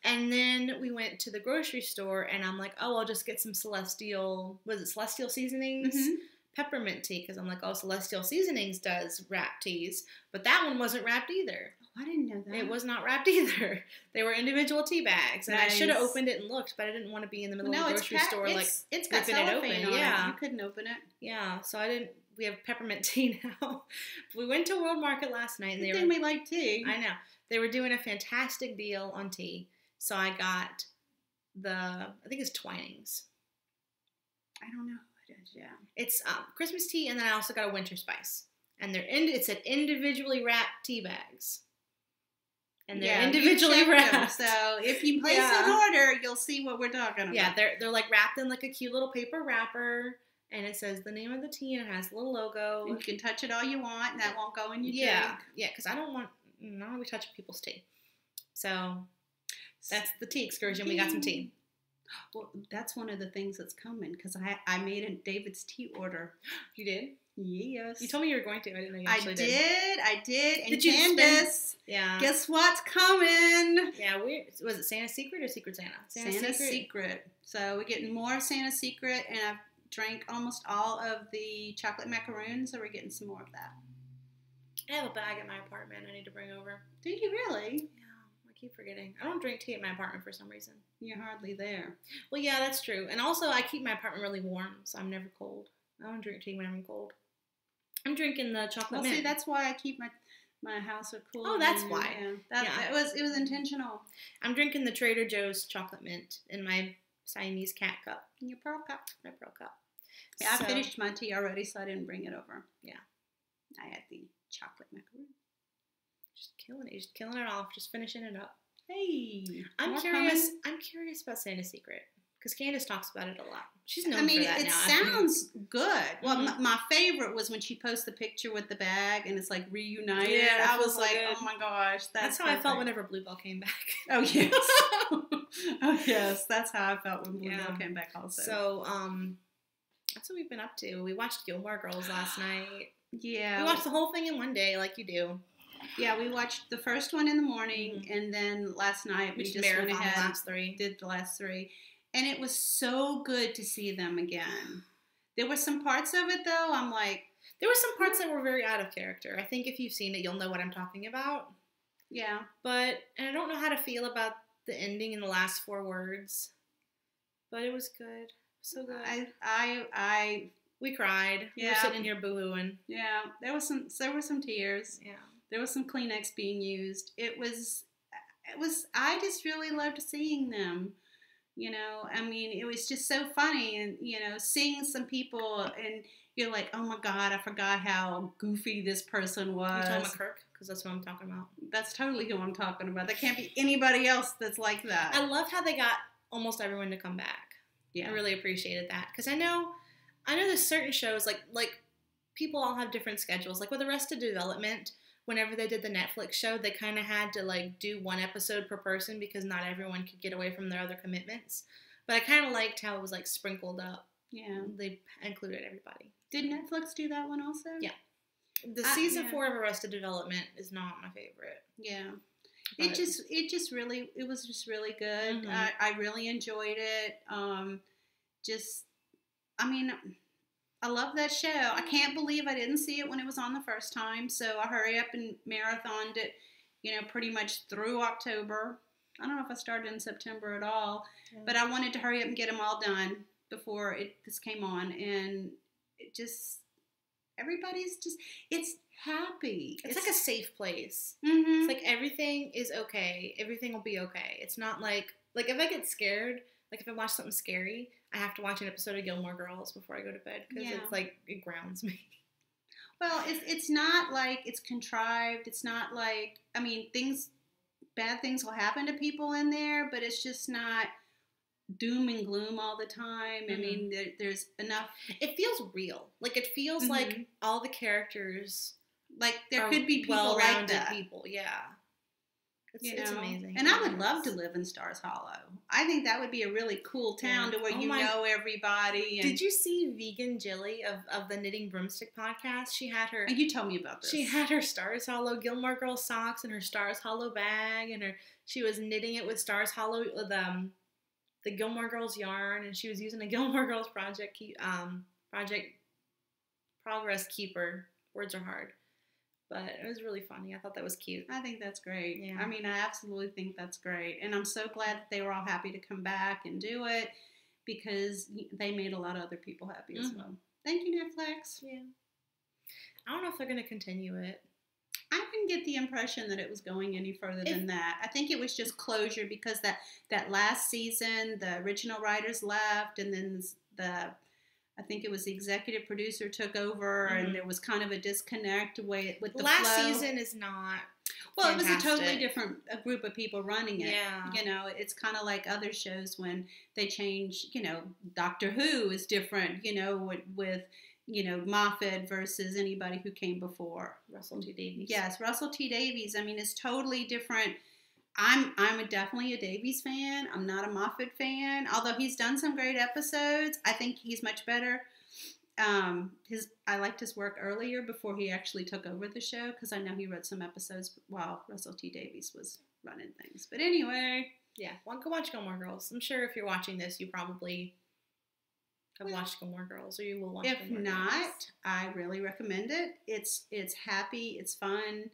And then we went to the grocery store and I'm like, oh, I'll just get some Celestial Seasonings? Mm-hmm. Peppermint tea, because I'm like, oh, Celestial Seasonings does wrapped teas. But that one wasn't wrapped either. Oh, I didn't know that. It was not wrapped either. They were individual tea bags. And nice. I should have opened it and looked, but I didn't want to be in the middle of the grocery store it's got ripping it open. You couldn't open it. Yeah, so I didn't. We have peppermint tea now. We went to World Market last night. And we like tea. I know. They were doing a fantastic deal on tea. So I got I think it's Twinings. don't know who it is. Yeah. It's Christmas tea, and then I also got a winter spice. And it's an individually wrapped tea bags. And they're individually wrapped. So if you place an order, you'll see what we're talking about. Yeah, they're like wrapped in like a cute little paper wrapper, and it says the name of the tea, and it has a little logo. And you can touch it all you want, and that won't go in your drink. Yeah, because I don't want to be touching people's tea. So that's the tea excursion. We got some tea. Well, that's one of the things that's coming, because I made a David's tea order. You did? Yes. You told me you were going to. I didn't know you actually did. I did. And did you Candace, guess what's coming? Yeah, was it Santa's Secret or Secret Santa? Santa's Secret. So we're getting more Santa's Secret, and I've drank almost all of the chocolate macaroons, so we're getting some more of that. I have a bag at my apartment I need to bring over. Do you really? Yeah, I keep forgetting. I don't drink tea at my apartment for some reason. You're hardly there. Well, yeah, that's true. And also, I keep my apartment really warm, so I'm never cold. I don't drink tea when I'm cold. I'm drinking the chocolate mint. See, that's why I keep my house so cool. Oh, that's why. Yeah, it was intentional. I'm drinking the Trader Joe's chocolate mint in my Siamese cat cup. In your Pearl cup. My Pearl cup. Yeah, I finished my tea already, so I didn't bring it over. Yeah. I had the chocolate macaroon. Just killing it off, just finishing it up. Hey, I'm curious about Santa's Secret. Because Candace talks about it a lot. She's known for that now. It sounds good. Well, my favorite was when she posts the picture with the bag and it's like reunited. Yeah, I was like, oh my gosh. That's how I felt whenever Bluebell came back. Oh, yes. Oh, yes. That's how I felt when Bluebell came back also. So, that's what we've been up to. We watched Gilmore Girls last night. Yeah. We watched the whole thing in one day like you do. Yeah, we watched the first one in the morning, and then last night we just went ahead and did the last three. And it was so good to see them again. There were some parts of it, though, I'm like... There were some parts that were very out of character. I think if you've seen it, you'll know what I'm talking about. Yeah. And I don't know how to feel about the ending in the last 4 words. But it was good. So good. We cried. Yeah. We were sitting in here boo-hooing. Yeah. There were some tears. Yeah. There was some Kleenex being used. It was... I just really loved seeing them. You know, I mean, it was just so funny, and, you know, seeing some people, and you're like, oh my God, I forgot how goofy this person was. You're talking about Kirk? Because that's what I'm talking about. That's totally who I'm talking about. There can't be anybody else that's like that. I love how they got almost everyone to come back. Yeah. I really appreciated that. Because I know there's certain shows, like people all have different schedules. Like with Arrested Development, whenever they did the Netflix show, they kind of had to, like, do 1 episode per person because not everyone could get away from their other commitments. But I kind of liked how it was, like, sprinkled up. Yeah. They included everybody. Did Netflix do that one also? Yeah. The season 4 of Arrested Development is not my favorite. Yeah. It was just really good. Mm-hmm. I really enjoyed it. I love that show. I can't believe I didn't see it when it was on the first time, so I hurry up and marathoned it, you know, pretty much through October. I don't know if I started in September at all, but I wanted to hurry up and get them all done before this came on, and it just, everybody's just, it's happy. It's like a safe place. Mm-hmm. It's like everything is okay. Everything will be okay. It's not like if I get scared, like if I watch something scary, I have to watch an episode of Gilmore Girls before I go to bed because it's like, it grounds me. Well, it's not like it's contrived. It's not like, I mean, bad things will happen to people in there, but it's just not doom and gloom all the time. Mm-hmm. I mean, there's enough. It feels real. Like, it feels like all the characters, like there could be people well-rounded like that. people, yeah. It's amazing. And I would love to live in Stars Hollow. I think that would be a really cool town to where know everybody. And... Did you see Vegan Jilly of the Knitting Broomstick podcast? She had her... You told me about this. She had her Stars Hollow Gilmore Girls socks and her Stars Hollow bag, and she was knitting it with Stars Hollow, with the Gilmore Girls yarn, and she was using a Gilmore Girls Project Progress Keeper. Words are hard. But it was really funny. I thought that was cute. I think that's great. Yeah. I mean, I absolutely think that's great. And I'm so glad that they were all happy to come back and do it because they made a lot of other people happy as well. Thank you, Netflix. Yeah. I don't know if they're going to continue it. I didn't get the impression that it was going any further than that. I think it was just closure because that last season, the original writers left, and then the I think it was the executive producer took over, and there was kind of a disconnect with the last flow. season is not. Well, fantastic. It was a totally different group of people running it. Yeah. You know, it's kind of like other shows when they change. You know, Doctor Who is different. You know, with you know Moffat versus anybody who came before. Russell T Davies. Yes, Russell T Davies. I mean, it's totally different. I'm definitely a Davies fan. I'm not a Moffat fan, although he's done some great episodes. I think he's much better. I liked his work earlier before he actually took over the show, because I know he wrote some episodes while Russell T Davies was running things. But anyway, yeah, well, go watch Gilmore Girls. I'm sure if you're watching this, you probably have watched Gilmore Girls, or you will watch. If Gilmore not, Girls. I really recommend it. It's happy, it's fun.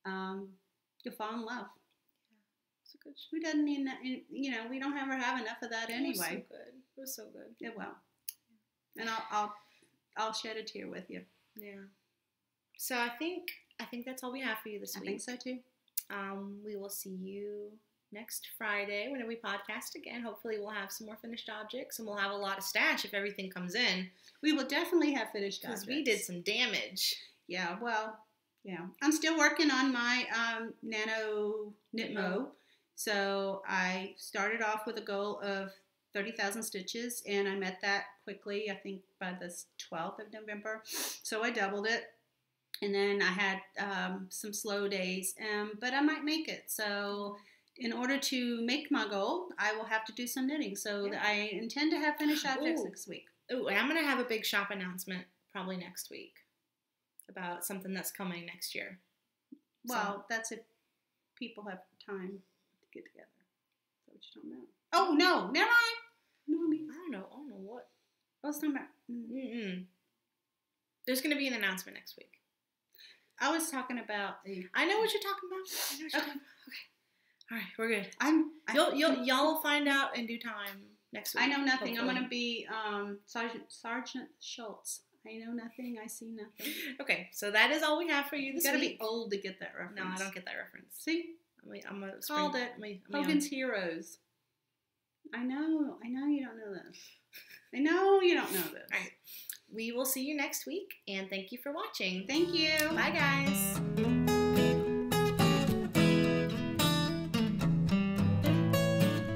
You'll fall in love. It's a good show. Who doesn't need that? You know, we don't ever have enough of that anyway. It was so good. It will. And I'll shed a tear with you. Yeah. So I think that's all we have for you this week. I think so too. We will see you next Friday whenever we podcast again. Hopefully we'll have some more finished objects, and we'll have a lot of stash if everything comes in. We will definitely have finished objects. Because we did some damage. Yeah, well, yeah. I'm still working on my Nano Knitmo. So I started off with a goal of 30,000 stitches, and I met that quickly, I think by the 12th of November. So I doubled it, and then I had some slow days, but I might make it. So in order to make my goal, I will have to do some knitting. So I intend to have finished objects next week. Oh, and I'm going to have a big shop announcement probably next week about something that's coming next year. Well, that's if people have time to get together. Is that what you're talking about? Oh, no, never mind. I don't know what. I was talking about. There's going to be an announcement next week. I was talking about. I know what you're talking about. Okay. All right, we're good. Y'all will find out in due time next week. I know nothing. Hopefully. I'm going to be Sergeant Schultz. I know nothing. I see nothing. Okay, so that is all we have for you this week. You got to be old to get that reference. No, I don't get that reference. See? I'm a called it Hogan's Heroes. I know you don't know this. I know you don't know this. All right. We will see you next week, and thank you for watching. Thank you. Bye, guys.